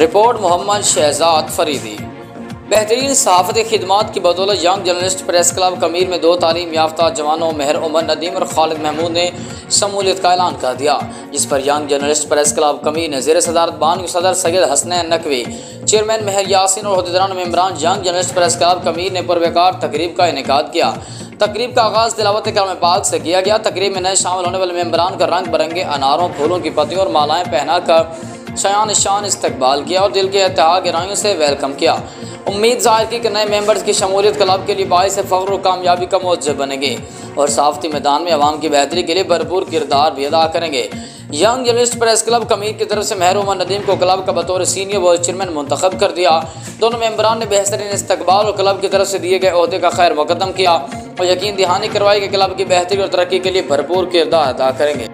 Report Mohammad Shahzad Faridi. बेहतरीन सहाफ़ती खिदमात की बदौलत यंग जर्नलिस्ट प्रेस क्लब कमीर में 2 तालीम याफ्ता जवानों महर उमर नदीम और खालिद महमूद ने शमूलियत का ऐलान कर दिया, जिस पर यंग जर्नलिस्ट प्रेस क्लब कमीर ने ज़ेर सदारत बानी सदर सैयद हसनैन नकवी, चेयरमैन महर यासीन और अहदेदारान मेम्बरान यंग जर्नलिस्ट प्रेस क्लब कमीर ने पुरवकार तकरीब का इनेकाद किया। तकरीब का आगाज़ तिलावत कलाम पाक से किया गया। तकरीब में नए शामिल होने वाले मेम्बरान का रंग बिरंगे अनारों, फूलों की पत्तियों और मालाएँ पहना कर शान शान इस्तकबाल किया और दिल के इत्तेहाद गहराइयों से वेलकम किया। उम्मीद जाहिर की कि नए मेंबर्स की शमूलियत क्लब के लिए बाइस फ़ख्र और कामयाबी का मौजब बनेंगे और सहाफ़ती मैदान में अवाम की बेहतरी के लिए भरपूर किरदार भी अदा करेंगे। यंग जर्नलिस्ट प्रेस क्लब कमीर की तरफ से महर उमर नदीम को क्लब का बतौर सीनियर वाइस चेयरमैन मुंतखब कर दिया। दोनों मेंबरान ने बेहतरीन इस्तकबाल और क्लब की तरफ से दिए गए ओहदे का खैर मुकद्दम किया और यकीन दहानी करवाई कि क्लब की बेहतरी और तरक्की के लिए भरपूर किरदार अदा करेंगे।